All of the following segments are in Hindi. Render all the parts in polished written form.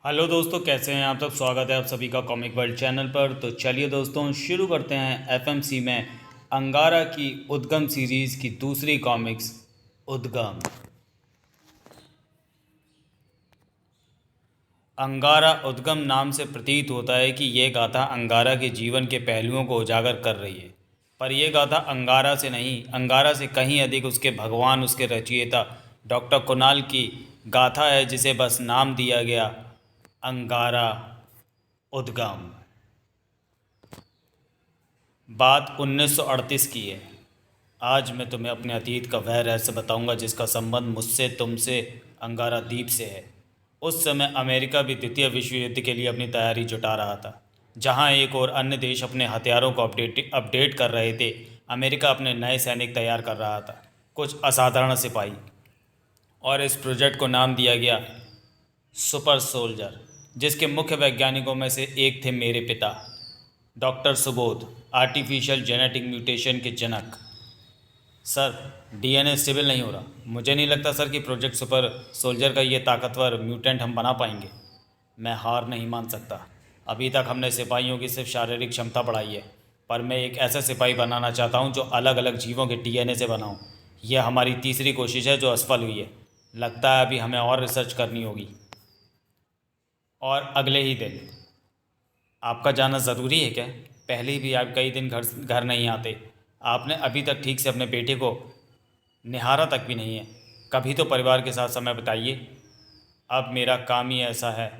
हेलो दोस्तों, कैसे हैं आप सब। स्वागत है आप सभी का कॉमिक वर्ल्ड चैनल पर। तो चलिए दोस्तों, शुरू करते हैं एफएमसी में अंगारा की उद्गम सीरीज़ की दूसरी कॉमिक्स उद्गम। अंगारा उद्गम नाम से प्रतीत होता है कि यह गाथा अंगारा के जीवन के पहलुओं को उजागर कर रही है, पर यह गाथा अंगारा से नहीं, अंगारा से कहीं अधिक उसके भगवान, उसके रचयिता डॉक्टर कुणाल की गाथा है, जिसे बस नाम दिया गया अंगारा उद्गम। बात 1938 की है। आज मैं तुम्हें अपने अतीत का वह रहस्य बताऊंगा जिसका संबंध मुझसे, तुमसे, अंगारा द्वीप से है। उस समय अमेरिका भी द्वितीय विश्व युद्ध के लिए अपनी तैयारी जुटा रहा था। जहां एक और अन्य देश अपने हथियारों को अपडेट कर रहे थे, अमेरिका अपने नए सैनिक तैयार कर रहा था, कुछ असाधारण सिपाही। और इस प्रोजेक्ट को नाम दिया गया सुपर सोल्जर, जिसके मुख्य वैज्ञानिकों में से एक थे मेरे पिता doctor Subodh, artificial genetic mutation के जनक। सर, डीएनए स्टेबल नहीं हो रहा। मुझे नहीं लगता सर कि प्रोजेक्ट सुपर सोल्जर का ये ताकतवर म्यूटेंट हम बना पाएंगे। मैं हार नहीं मान सकता। अभी तक हमने सिपाहियों की सिर्फ शारीरिक क्षमता बढ़ाई है, पर मैं एक ऐसा सिपाही बनाना चाहता हूँ जो अलग अलग जीवों के डीएनए से बनाऊँ। यह हमारी तीसरी कोशिश है जो असफल हुई है। लगता है अभी हमें और रिसर्च करनी होगी। और अगले ही दिन आपका जाना ज़रूरी है क्या? पहले भी आप कई दिन घर नहीं आते। आपने अभी तक ठीक से अपने बेटे को निहारा तक भी नहीं है। कभी तो परिवार के साथ समय बिताइए। अब मेरा काम ही ऐसा है,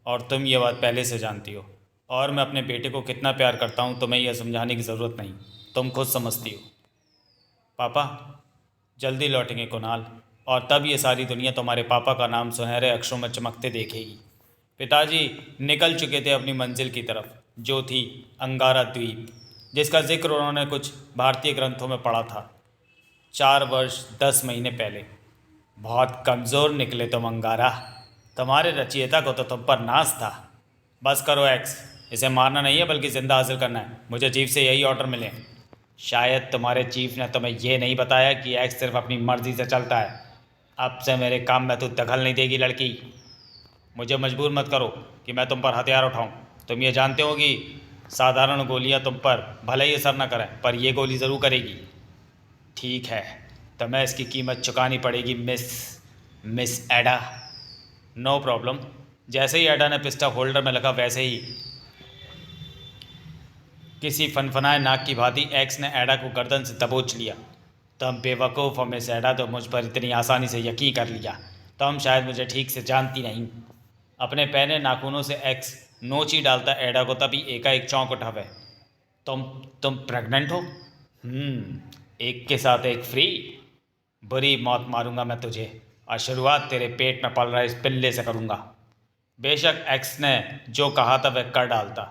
और तुम ये बात पहले से जानती हो। और मैं अपने बेटे को कितना प्यार करता हूँ तुम्हें यह समझाने की ज़रूरत नहीं, तुम खुद समझती हो। पापा जल्दी लौटेंगे कुणाल, और तब ये सारी दुनिया तुम्हारे पापा का नाम सुनहरे अक्षरों में चमकते देखेगी। पिताजी निकल चुके थे अपनी मंजिल की तरफ, जो थी अंगारा द्वीप, जिसका जिक्र उन्होंने कुछ भारतीय ग्रंथों में पढ़ा था 4 वर्ष 10 महीने पहले। बहुत कमज़ोर निकले तुम अंगारा। तुम्हारे रचयिता को तो तुम पर नाज था। बस करो एक्स, इसे मारना नहीं है बल्कि ज़िंदा हासिल करना है। मुझे चीफ से यही ऑर्डर मिले। शायद तुम्हारे चीफ ने तुम्हें यह नहीं बताया कि एक्स सिर्फ अपनी मर्ज़ी से चलता है। अब से मेरे काम में तू दखल नहीं देगी लड़की। मुझे मजबूर मत करो कि मैं तुम पर हथियार उठाऊं। तुम ये जानते हो कि साधारण गोलियां तुम पर भले ही असर न करें, पर यह गोली ज़रूर करेगी। ठीक है, तो मैं इसकी कीमत चुकानी पड़ेगी मिस एडा। No problem. जैसे ही एडा ने पिस्टल होल्डर में लगा, वैसे ही किसी फनफनाए नाक की भांति एक्स ने एडा को गर्दन से दबोच लिया। तुम बेवकूफ़ हो मिस एडा, तो मुझ पर इतनी आसानी से यकीन कर लिया। तुम शायद मुझे ठीक से जानती नहीं। अपने पहने नाखूनों से एक्स नोच ही डालता एडा को, तभी एकाएक चौंक उठा वह। तुम प्रेग्नेंट हो? एक के साथ एक फ्री। बुरी मौत मारूंगा मैं तुझे, और शुरुआत तेरे पेट में पल रहे इस पिल्ले से करूंगा। बेशक एक्स ने जो कहा था वह कर डालता,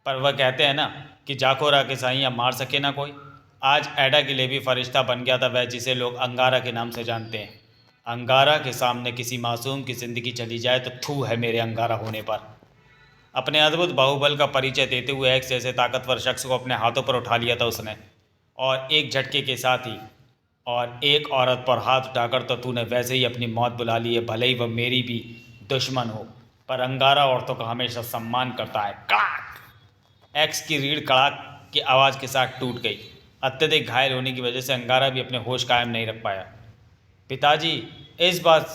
पर वह कहते हैं ना कि जाको रा के साइयाँ मार सके ना कोई। आज एडा के लिए भी फरिश्ता बन गया था वह, जिसे लोग अंगारा के नाम से जानते हैं। अंगारा के सामने किसी मासूम की ज़िंदगी चली जाए तो थू है मेरे अंगारा होने पर। अपने अद्भुत बाहुबल का परिचय देते हुए एक्स जैसे ताकतवर शख्स को अपने हाथों पर उठा लिया था उसने, और एक झटके के साथ ही। और एक औरत पर हाथ उठाकर तो तूने वैसे ही अपनी मौत बुला ली है, भले ही वह मेरी भी दुश्मन हो। पर अंगारा औरतों का हमेशा सम्मान करता है। कड़ाक! एक्स की रीढ़ कड़ाक की आवाज़ के साथ टूट गई। अत्यधिक घायल होने की वजह से अंगारा भी अपने होश कायम नहीं रख पाया। पिताजी इस बात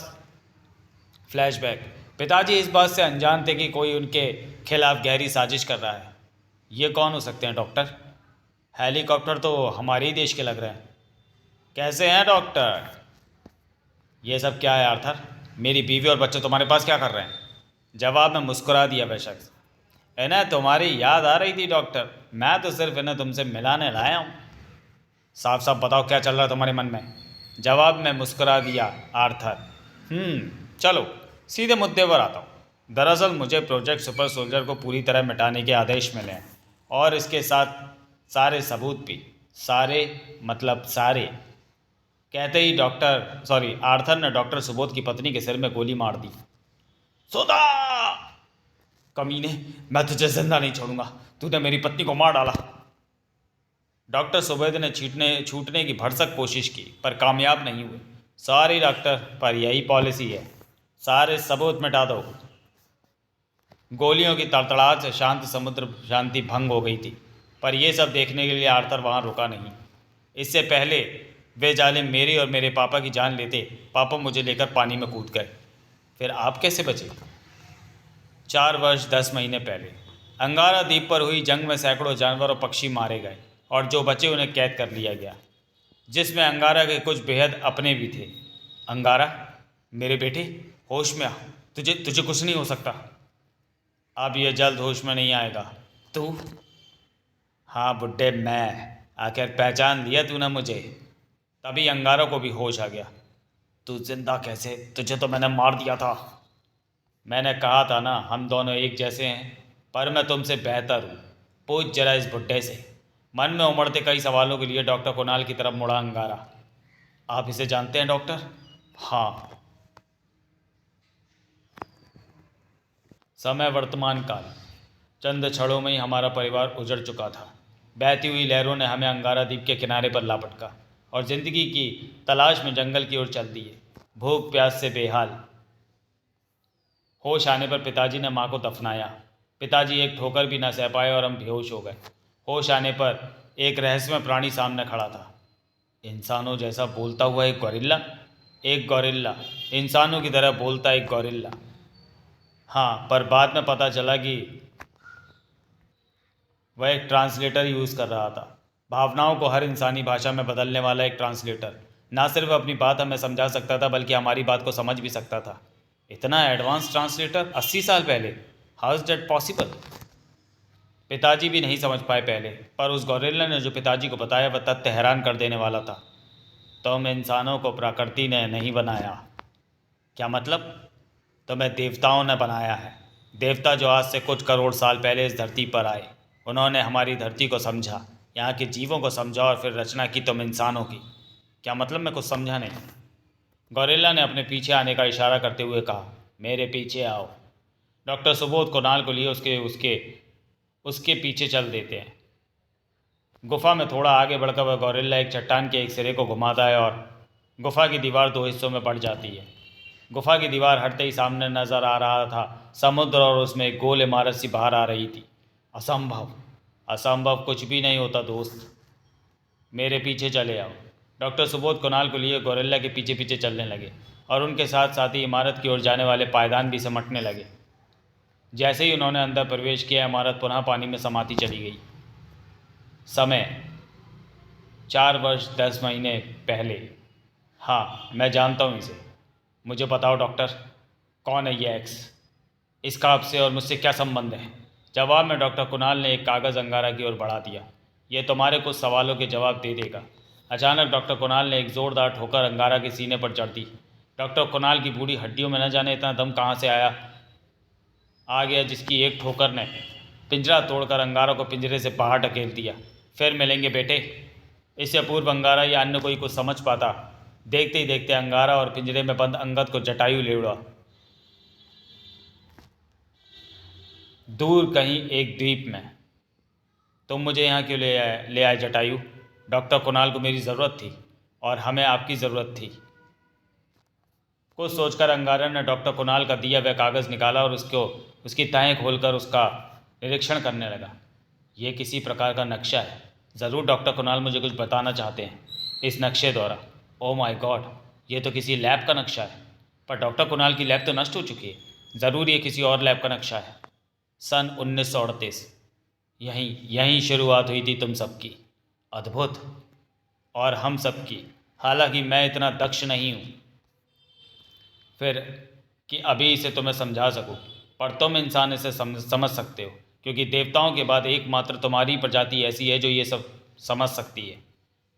फ्लैशबैक पिताजी इस बात से अनजान थे कि कोई उनके खिलाफ गहरी साजिश कर रहा है। ये कौन हो सकते हैं डॉक्टर? हेलीकॉप्टर तो हमारे ही देश के लग रहे हैं। कैसे हैं डॉक्टर? ये सब क्या है आर्थर? मेरी बीवी और बच्चे तुम्हारे पास क्या कर रहे हैं? जवाब में मुस्कुरा दिया वह शख्स। इन्हें तुम्हारी याद आ रही थी डॉक्टर। मैं तो सिर्फ इन्हें तुमसे मिलाने लाया हूँ। साफ साफ बताओ क्या चल रहा है तुम्हारे मन में? जवाब में मुस्कुरा दिया आर्थर। चलो सीधे मुद्दे पर आता हूँ। दरअसल मुझे प्रोजेक्ट सुपर सोल्जर को पूरी तरह मिटाने के आदेश मिले हैं, और इसके साथ सारे सबूत भी। सारे मतलब सारे। कहते ही आर्थर ने डॉक्टर सुबोध की पत्नी के सिर में गोली मार दी। सुधा! कमीने, मैं तुझे जिंदा नहीं छोड़ूंगा। तूने मेरी पत्नी को मार डाला। डॉक्टर सुबोध ने छूटने की भरसक कोशिश की, पर कामयाब नहीं हुए। सॉरी डॉक्टर, पर यही पॉलिसी है। सारे सबूत मिटा दो। गोलियों की तड़तड़ाहट से शांत समुद्र शांति भंग हो गई थी। पर यह सब देखने के लिए आर्थर वहाँ रुका नहीं। इससे पहले वे जालिम मेरी और मेरे पापा की जान लेते, पापा मुझे लेकर पानी में कूद गए। फिर आप कैसे बचे? 4 वर्ष 10 महीने पहले अंगारा द्वीप पर हुई जंग में सैकड़ों जानवर और पक्षी मारे गए और जो बचे उन्हें कैद कर लिया गया, जिसमें अंगारा के कुछ बेहद अपने भी थे। अंगारा, मेरे बेटे, होश में आ। तुझे तुझे कुछ नहीं हो सकता। अब यह जल्द होश में नहीं आएगा। तू? हाँ बुड्ढे, मैं। आखिर पहचान लिया तूने मुझे। तभी अंगारा को भी होश आ गया। तू जिंदा कैसे? तुझे तो मैंने मार दिया था। मैंने कहा था ना, हम दोनों एक जैसे हैं, पर मैं तुमसे बेहतर हूँ। पूछ जरा इस बुड्ढे से। मन में उमड़ते कई सवालों के लिए डॉक्टर कुणाल की तरफ मुड़ा अंगारा। आप इसे जानते हैं डॉक्टर? हाँ। समय वर्तमान काल। चंद क्षणों में ही हमारा परिवार उजड़ चुका था। बहती हुई लहरों ने हमें अंगारा द्वीप के किनारे पर लापटका और जिंदगी की तलाश में जंगल की ओर चल दिए, भूख प्यास से बेहाल। होश आने पर पिताजी ने माँ को दफनाया। पिताजी एक ठोकर भी न सह पाए और हम बेहोश हो गए। होश आने पर एक रहस्यमय प्राणी सामने खड़ा था। इंसानों जैसा बोलता हुआ एक गोरिल्ला। एक गोरिल्ला, इंसानों की तरह बोलता एक गोरिल्ला। हाँ, पर बाद में पता चला कि वह एक ट्रांसलेटर यूज़ कर रहा था। भावनाओं को हर इंसानी भाषा में बदलने वाला एक ट्रांसलेटर। ना सिर्फ अपनी बात हमें समझा सकता था, बल्कि हमारी बात को समझ भी सकता था। इतना एडवांस ट्रांसलेटर 80 साल पहले, हाउ इज दैट पॉसिबल? पिताजी भी नहीं समझ पाए पहले, पर उस गोरिल्ला ने जो पिताजी को बताया वह तथ्य हैरान कर देने वाला था। तुम इंसानों को प्रकृति ने नहीं बनाया। क्या मतलब? तुम्हें देवताओं ने बनाया है। देवता जो आज से कुछ करोड़ साल पहले इस धरती पर आए। उन्होंने हमारी धरती को समझा, यहाँ के जीवों को समझा और फिर रचना की तुम इंसानों की। क्या मतलब? मैं कुछ समझा नहीं। गोरिल्ला ने अपने पीछे आने का इशारा करते हुए कहा, मेरे पीछे आओ। डॉक्टर सुबोध कुणाल को लिए उसके उसके उसके पीछे चल देते हैं। गुफा में थोड़ा आगे बढ़कर वह गोरिल्ला एक चट्टान के एक सिरे को घुमाता है और गुफा की दीवार 2 हिस्सों में बढ़ जाती है। गुफा की दीवार हटते ही सामने नजर आ रहा था समुद्र और उसमें एक गोल इमारत सी बाहर आ रही थी। असंभव, असंभव कुछ भी नहीं होता दोस्त। मेरे पीछे चले आओ। डॉक्टर सुबोध कुणाल को लिए गोरिल्ला के पीछे पीछे चलने लगे और उनके साथ साथ ही इमारत की ओर जाने वाले पायदान भी सिमटने लगे। जैसे ही उन्होंने अंदर प्रवेश किया, इमारत पुनः पानी में समाती चली गई। समय 4 वर्ष 10 महीने पहले। हाँ, मैं जानता हूँ इसे। मुझे बताओ डॉक्टर, कौन है ये एक्स? इसका आपसे और मुझसे क्या संबंध है? जवाब में डॉक्टर कुणाल ने एक कागज़ अंगारा की ओर बढ़ा दिया। ये तुम्हारे कुछ सवालों के जवाब दे देगा। अचानक डॉक्टर कुणाल ने एक ज़ोरदार ठोकर अंगारा के सीने पर जड़ दी। डॉक्टर कुणाल की बूढ़ी हड्डियों में न जाने इतना दम कहाँ से आ गया, जिसकी एक ठोकर ने पिंजरा तोड़कर अंगारा को पिंजरे से बाहर ढकेल दिया। फिर मिलेंगे बेटे। इससे पूर्व अंगारा या अन्य कोई कुछ समझ पाता, देखते ही देखते अंगारा और पिंजरे में बंद अंगद को जटायु ले उड़ा। दूर कहीं एक द्वीप में। तुम मुझे यहाँ क्यों ले आए जटायु? डॉक्टर कुणाल को मेरी ज़रूरत थी और हमें आपकी ज़रूरत थी। कुछ सोचकर अंगारा ने डॉक्टर कुणाल का दिया वह कागज़ निकाला और उसकी तहें खोलकर उसका निरीक्षण करने लगा। ये किसी प्रकार का नक्शा है। ज़रूर डॉक्टर कुणाल मुझे कुछ बताना चाहते हैं इस नक्शे द्वारा। ओह माय गॉड, ये तो किसी लैब का नक्शा है। पर डॉक्टर कुणाल की लैब तो नष्ट हो चुकी है। ज़रूर ये किसी और लैब का नक्शा है। सन 1938, यहीं शुरुआत हुई थी तुम सबकी। अद्भुत। और हम सबकी। हालांकि मैं इतना दक्ष नहीं हूँ फिर कि अभी इसे तुम्हें समझा सकूं, पर तुम इंसान इसे समझ सकते हो, क्योंकि देवताओं के बाद एकमात्र तुम्हारी प्रजाति ऐसी है जो ये सब समझ सकती है।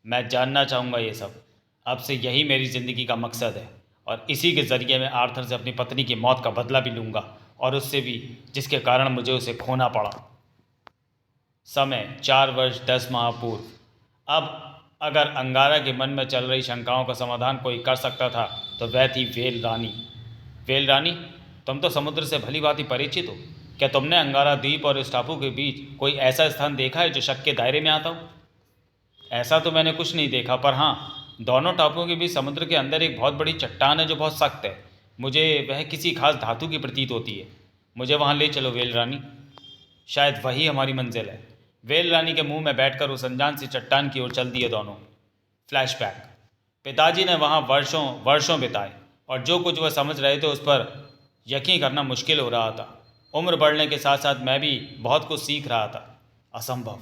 मैं जानना चाहूँगा ये सब। अब से यही मेरी ज़िंदगी का मकसद है और इसी के ज़रिए मैं आर्थर से अपनी पत्नी की मौत का बदला भी लूँगा, और उससे भी जिसके कारण मुझे उसे खोना पड़ा। समय 4 वर्ष 10 माह पूर्व। अब अगर अंगारा के मन में चल रही शंकाओं का समाधान कोई कर सकता था तो वह थी वेल रानी। वेल रानी, तुम तो समुद्र से भली भांति परिचित हो। क्या तुमने अंगारा द्वीप और इस टापू के बीच कोई ऐसा स्थान देखा है जो शक के दायरे में आता हो? ऐसा तो मैंने कुछ नहीं देखा, पर हाँ, दोनों टापुओं के बीच समुद्र के अंदर एक बहुत बड़ी चट्टान है जो बहुत सख्त है। मुझे वह किसी खास धातु की प्रतीत होती है। मुझे वहाँ ले चलो वेल रानी, शायद वही हमारी मंजिल है। वेल रानी के मुंह में बैठकर उस अनजान सी चट्टान की ओर चल दिए दोनों। फ्लैशबैक। पिताजी ने वहाँ वर्षों वर्षों बिताए और जो कुछ वह समझ रहे थे उस पर यकीन करना मुश्किल हो रहा था। उम्र बढ़ने के साथ साथ मैं भी बहुत कुछ सीख रहा था। असंभव,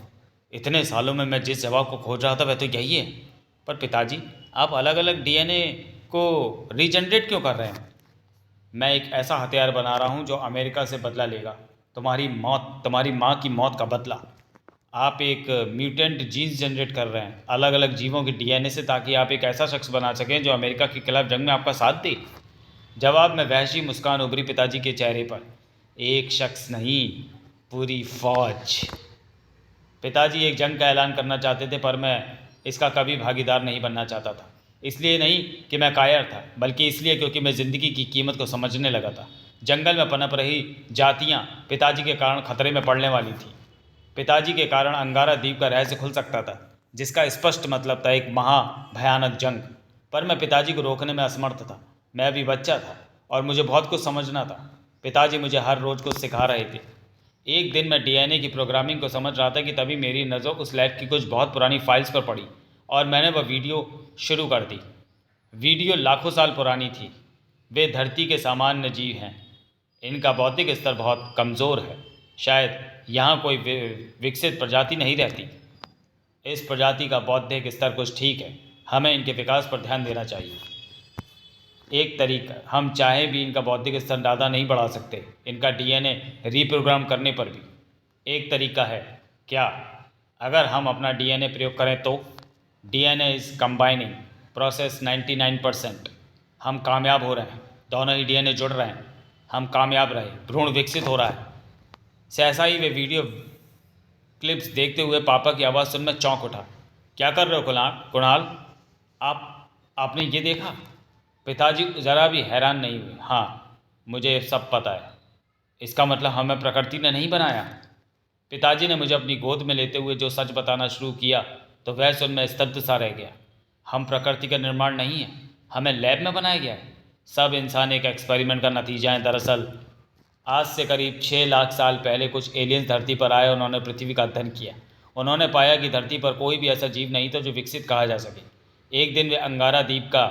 इतने सालों में मैं जिस जवाब को खोज रहा था वह तो यही है। पर पिताजी, आप अलग अलग डीएनए को रीजनरेट क्यों कर रहे हैं? मैं एक ऐसा हथियार बना रहा हूँ जो अमेरिका से बदला लेगा, तुम्हारी मौत, तुम्हारी माँ की मौत का बदला। आप एक म्यूटेंट जीन्स जनरेट कर रहे हैं अलग अलग जीवों के डीएनए से, ताकि आप एक ऐसा शख्स बना सकें जो अमेरिका के खिलाफ जंग में आपका साथ दे। जवाब में वहशी मुस्कान उभरी पिताजी के चेहरे पर। एक शख्स नहीं, पूरी फौज। पिताजी एक जंग का ऐलान करना चाहते थे, पर मैं इसका कभी भागीदार नहीं बनना चाहता था। इसलिए नहीं कि मैं कायर था, बल्कि इसलिए क्योंकि मैं ज़िंदगी की कीमत को समझने लगा था। जंगल में पनप रही जातियाँ पिताजी के कारण खतरे में पड़ने वाली थी। पिताजी के कारण अंगारा द्वीप का रहस्य खुल सकता था, जिसका स्पष्ट मतलब था एक महाभयानक जंग। पर मैं पिताजी को रोकने में असमर्थ था। मैं अभी बच्चा था और मुझे बहुत कुछ समझना था। पिताजी मुझे हर रोज़ कुछ सिखा रहे थे। एक दिन मैं डीएनए की प्रोग्रामिंग को समझ रहा था कि तभी मेरी नज़र उस लैब की कुछ बहुत पुरानी फाइल्स पर पड़ी और मैंने वह वीडियो शुरू कर दी। वीडियो लाखों साल पुरानी थी। वे धरती के सामान्य जीव हैं। इनका भौतिक स्तर बहुत कमज़ोर है। शायद यहाँ कोई विकसित प्रजाति नहीं रहती। इस प्रजाति का बौद्धिक स्तर कुछ ठीक है। हमें इनके विकास पर ध्यान देना चाहिए। एक तरीका, हम चाहे भी इनका बौद्धिक स्तर ज़्यादा नहीं बढ़ा सकते, इनका डीएनए रीप्रोग्राम करने पर भी। एक तरीका है। क्या? अगर हम अपना डीएनए प्रयोग करें तो? DNA is combining process 99%। हम कामयाब हो रहे हैं। दोनों ही डीएनए जुड़ रहे हैं। हम कामयाब रहे। भ्रूण विकसित हो रहा है। सहसा ही वे वीडियो क्लिप्स देखते हुए पापा की आवाज़ सुन मैं चौंक उठा। क्या कर रहे हो कुणाल? आपने ये देखा? पिताजी ज़रा भी हैरान नहीं हुए। हाँ, मुझे सब पता है। इसका मतलब हमें प्रकृति ने नहीं बनाया। पिताजी ने मुझे अपनी गोद में लेते हुए जो सच बताना शुरू किया तो वह सुन मैं स्तब्ध सा रह गया। हम प्रकृति का निर्माण नहीं है, हमें लैब में बनाया गया है। सब इंसान एक एक्सपेरिमेंट का नतीजा है। दरअसल आज से करीब 6 लाख साल पहले कुछ एलियंस धरती पर आए। उन्होंने पृथ्वी का अध्ययन किया। उन्होंने पाया कि धरती पर कोई भी ऐसा जीव नहीं था जो विकसित कहा जा सके। एक दिन वे अंगारा द्वीप का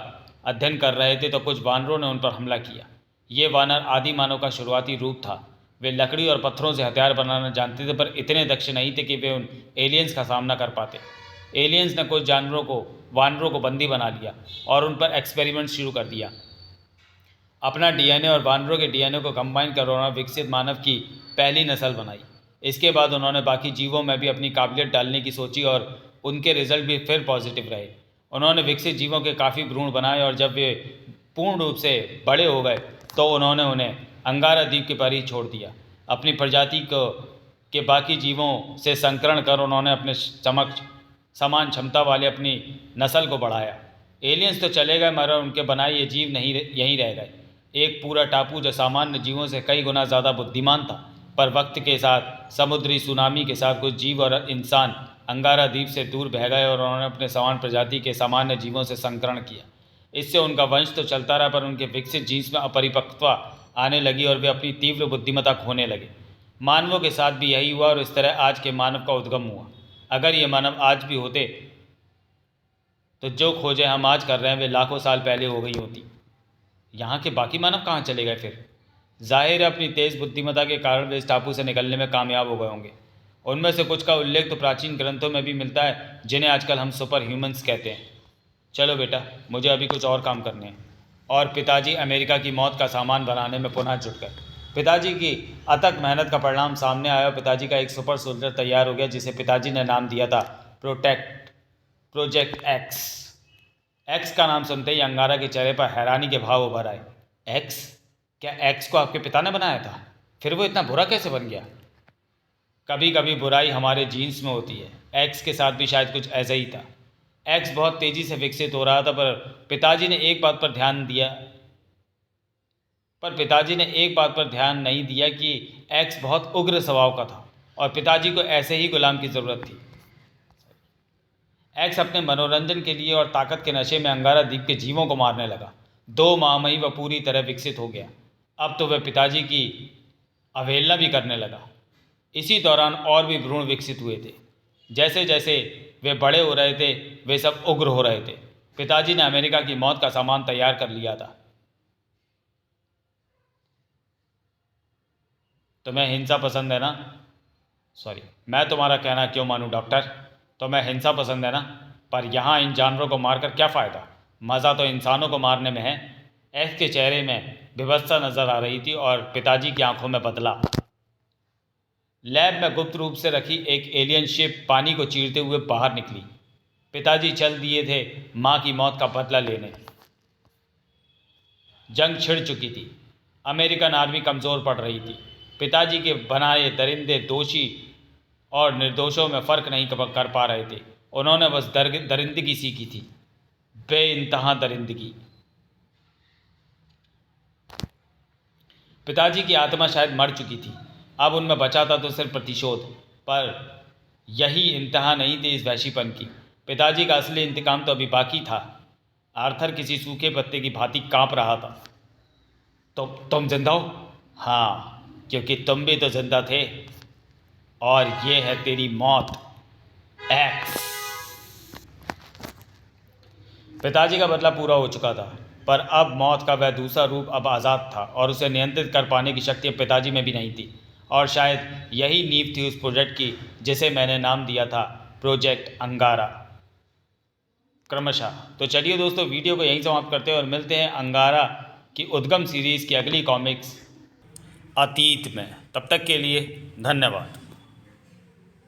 अध्ययन कर रहे थे तो कुछ वानरों ने उन पर हमला किया। ये वानर आदि मानव का शुरुआती रूप था। वे लकड़ी और पत्थरों से हथियार बनाना जानते थे, पर इतने दक्ष नहीं थे कि वे उन एलियंस का सामना कर पाते। एलियंस ने कुछ वानरों को बंदी बना लिया और उन पर एक्सपेरिमेंट शुरू कर दिया। अपना डीएनए और वानरों के डीएनए को कंबाइन कर उन्होंने विकसित मानव की पहली नस्ल बनाई। इसके बाद उन्होंने बाकी जीवों में भी अपनी काबिलियत डालने की सोची और उनके रिजल्ट भी फिर पॉजिटिव रहे। उन्होंने विकसित जीवों के काफ़ी भ्रूण बनाए और जब वे पूर्ण रूप से बड़े हो गए तो उन्होंने उन्हें अंगारा द्वीप के पर ही छोड़ दिया। अपनी प्रजाति को के बाकी जीवों से संकरण कर उन्होंने अपने समक्ष समान क्षमता वाले अपनी नस्ल को बढ़ाया। एलियंस तो चले गए, मगर उनके बनाए ये जीव नहीं यहीं रह गए। एक पूरा टापू जो सामान्य जीवों से कई गुना ज़्यादा बुद्धिमान था। पर वक्त के साथ समुद्री सुनामी के साथ कुछ जीव और इंसान अंगारा द्वीप से दूर बह गए और उन्होंने अपने समान प्रजाति के सामान्य जीवों से संकरण किया। इससे उनका वंश तो चलता रहा, पर उनके विकसित जीन्स में अपरिपक्वता आने लगी और वे अपनी तीव्र बुद्धिमत्ता खोने लगे। मानवों के साथ भी यही हुआ और इस तरह आज के मानव का उद्गम हुआ। अगर ये मानव आज भी होते तो जो खोजें हम आज कर रहे हैं वे लाखों साल पहले हो गई होती। यहाँ के बाकी मानव कहाँ चले गए फिर? जाहिर है अपनी तेज़ बुद्धिमत्ता के कारण वे इस टापू से निकलने में कामयाब हो गए होंगे। उनमें से कुछ का उल्लेख तो प्राचीन ग्रंथों में भी मिलता है, जिन्हें आजकल हम सुपर ह्यूमंस कहते हैं। चलो बेटा, मुझे अभी कुछ और काम करने हैं। और पिताजी अमेरिका की मौत का सामान बनाने में पुनः जुट गए। पिताजी की अथक मेहनत का परिणाम सामने आया और पिताजी का एक सुपर सोल्जर तैयार हो गया, जिसे पिताजी ने नाम दिया था प्रोजेक्ट एक्स। एक्स का नाम सुनते ही अंगारा के चेहरे पर हैरानी के भाव उभर आए। एक्स? क्या एक्स को आपके पिता ने बनाया था? फिर वो इतना बुरा कैसे बन गया? कभी कभी बुराई हमारे जीन्स में होती है। एक्स के साथ भी शायद कुछ ऐसा ही था। एक्स बहुत तेज़ी से विकसित हो रहा था, पर पिताजी ने एक बात पर ध्यान नहीं दिया कि एक्स बहुत उग्र स्वभाव का था और पिताजी को ऐसे ही गुलाम की ज़रूरत थी। एक्स अपने मनोरंजन के लिए और ताकत के नशे में अंगारा द्वीप के जीवों को मारने लगा। 2 माह में ही वह पूरी तरह विकसित हो गया। अब तो वह पिताजी की अवहेलना भी करने लगा। इसी दौरान और भी भ्रूण विकसित हुए थे। जैसे जैसे वे बड़े हो रहे थे वे सब उग्र हो रहे थे। पिताजी ने अमेरिका की मौत का सामान तैयार कर लिया था। तुम्हें हिंसा पसंद है ना? सॉरी, मैं तुम्हारा कहना क्यों मानूं डॉक्टर? तुम्हें हिंसा पसंद है ना? पर यहाँ इन जानवरों को मारकर क्या फ़ायदा? मज़ा तो इंसानों को मारने में है। एक्स के चेहरे में विवशता नज़र आ रही थी और पिताजी की आंखों में बदला। लैब में गुप्त रूप से रखी एक एलियन शिप पानी को चीरते हुए बाहर निकली। पिताजी चल दिए थे माँ की मौत का बदला लेने। जंग छिड़ चुकी थी। अमेरिकन आर्मी कमज़ोर पड़ रही थी। पिताजी के बनाए दरिंदे दोषी और निर्दोषों में फ़र्क नहीं कर पा रहे थे। उन्होंने बस दरिंदगी सीखी थी, बेइंतहा दरिंदगी। पिताजी की आत्मा शायद मर चुकी थी। अब उनमें बचा था तो सिर्फ प्रतिशोध। पर यही इंतहा नहीं थी इस वहशीपन की। पिताजी का असली इंतकाम तो अभी बाकी था। आर्थर किसी सूखे पत्ते की भांति कांप रहा था। तो तुम जिंदा हो? हाँ, क्योंकि तुम भी तो जिंदा थे। और ये है तेरी मौत, एक्स। पिताजी का बदला पूरा हो चुका था, पर अब मौत का वह दूसरा रूप अब आज़ाद था और उसे नियंत्रित कर पाने की शक्ति अब पिताजी में भी नहीं थी। और शायद यही नींव थी उस प्रोजेक्ट की जिसे मैंने नाम दिया था प्रोजेक्ट अंगारा। क्रमशः। तो चलिए दोस्तों, वीडियो को यहीं समाप्त करते हैं और मिलते हैं अंगारा की उद्गम सीरीज़ की अगली कॉमिक्स अतीत में। तब तक के लिए धन्यवाद।